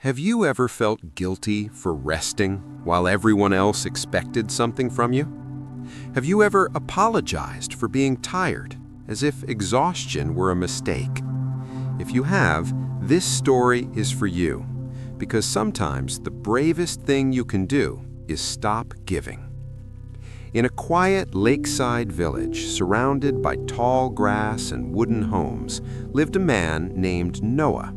Have you ever felt guilty for resting while everyone else expected something from you? Have you ever apologized for being tired, as if exhaustion were a mistake? If you have, this story is for you, because sometimes the bravest thing you can do is stop giving. In a quiet lakeside village surrounded by tall grass and wooden homes lived a man named Noah.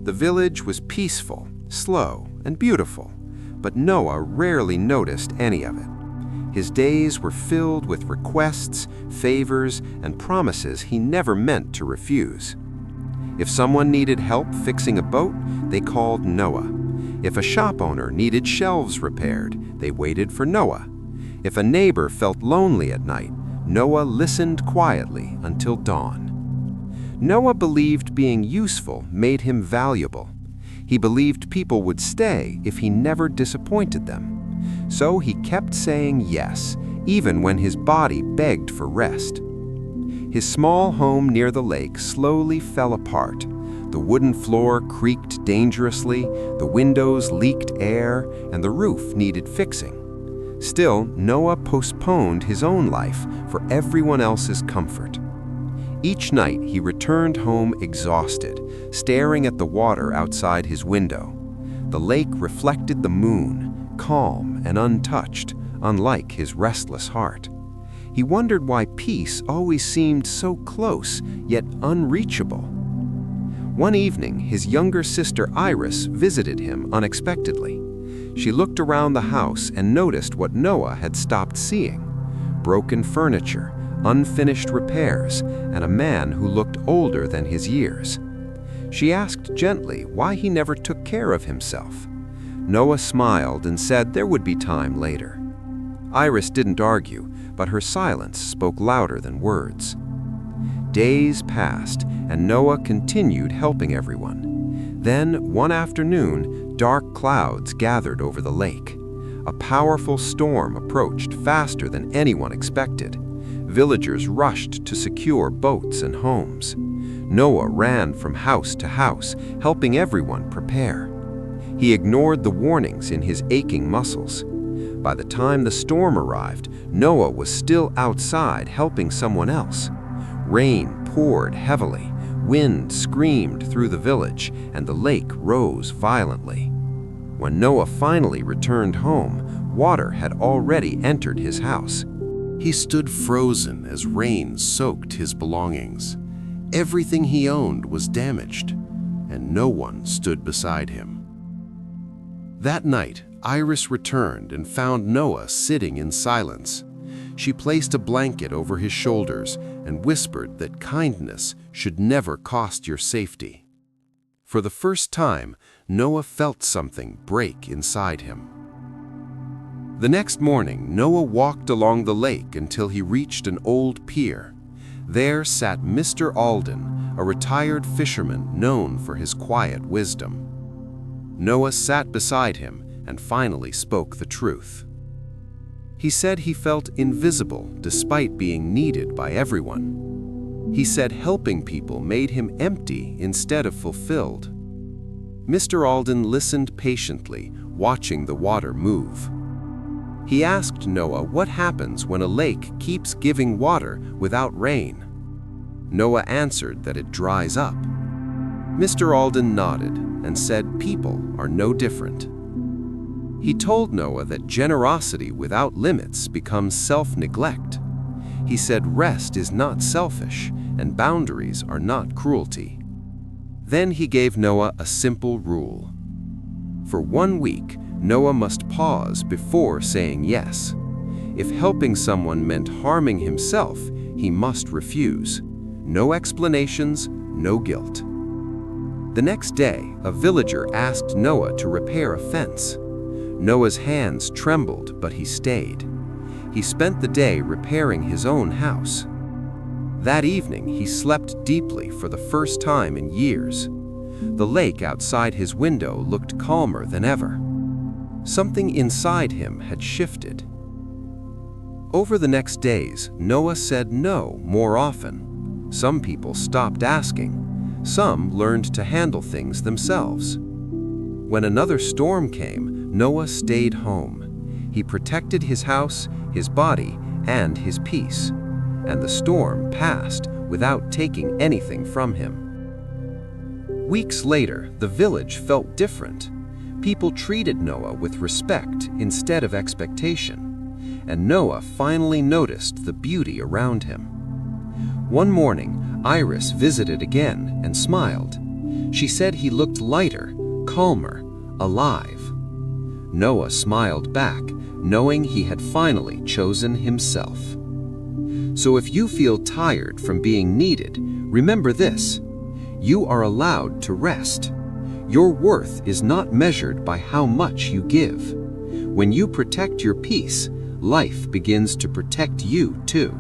The village was peaceful, slow, and beautiful, but Noah rarely noticed any of it. His days were filled with requests, favors, and promises he never meant to refuse. If someone needed help fixing a boat, they called Noah. If a shop owner needed shelves repaired, they waited for Noah. If a neighbor felt lonely at night, Noah listened quietly until dawn. Noah believed being useful made him valuable. He believed people would stay if he never disappointed them. So he kept saying yes, even when his body begged for rest. His small home near the lake slowly fell apart. The wooden floor creaked dangerously, the windows leaked air, and the roof needed fixing. Still, Noah postponed his own life for everyone else's comfort. Each night he returned home exhausted, staring at the water outside his window. The lake reflected the moon, calm and untouched, unlike his restless heart. He wondered why peace always seemed so close, yet unreachable. One evening, his younger sister Iris visited him unexpectedly. She looked around the house and noticed what Noah had stopped seeing: broken furniture, unfinished repairs, and a man who looked older than his years. She asked gently why he never took care of himself. Noah smiled and said there would be time later. Iris didn't argue, but her silence spoke louder than words. Days passed, and Noah continued helping everyone. Then, one afternoon, dark clouds gathered over the lake. A powerful storm approached faster than anyone expected. Villagers rushed to secure boats and homes. Noah ran from house to house, helping everyone prepare. He ignored the warnings in his aching muscles. By the time the storm arrived, Noah was still outside helping someone else. Rain poured heavily, wind screamed through the village, and the lake rose violently. When Noah finally returned home, water had already entered his house. He stood frozen as rain soaked his belongings. Everything he owned was damaged, and no one stood beside him. That night, Iris returned and found Noah sitting in silence. She placed a blanket over his shoulders and whispered that kindness should never cost your safety. For the first time, Noah felt something break inside him. The next morning, Noah walked along the lake until he reached an old pier. There sat Mr. Alden, a retired fisherman known for his quiet wisdom. Noah sat beside him and finally spoke the truth. He said he felt invisible despite being needed by everyone. He said helping people made him empty instead of fulfilled. Mr. Alden listened patiently, watching the water move. He asked Noah what happens when a lake keeps giving water without rain. Noah answered that it dries up. Mr. Alden nodded and said people are no different. He told Noah that generosity without limits becomes self-neglect. He said rest is not selfish and boundaries are not cruelty. Then he gave Noah a simple rule. For 1 week, Noah must pause before saying yes. If helping someone meant harming himself, he must refuse. No explanations, no guilt. The next day, a villager asked Noah to repair a fence. Noah's hands trembled, but he stayed. He spent the day repairing his own house. That evening, he slept deeply for the first time in years. The lake outside his window looked calmer than ever. Something inside him had shifted. Over the next days, Noah said no more often. Some people stopped asking. Some learned to handle things themselves. When another storm came, Noah stayed home. He protected his house, his body, and his peace. And the storm passed without taking anything from him. Weeks later, the village felt different. People treated Noah with respect instead of expectation, and Noah finally noticed the beauty around him. One morning, Iris visited again and smiled. She said he looked lighter, calmer, alive. Noah smiled back, knowing he had finally chosen himself. So if you feel tired from being needed, remember this: you are allowed to rest. Your worth is not measured by how much you give. When you protect your peace, life begins to protect you too.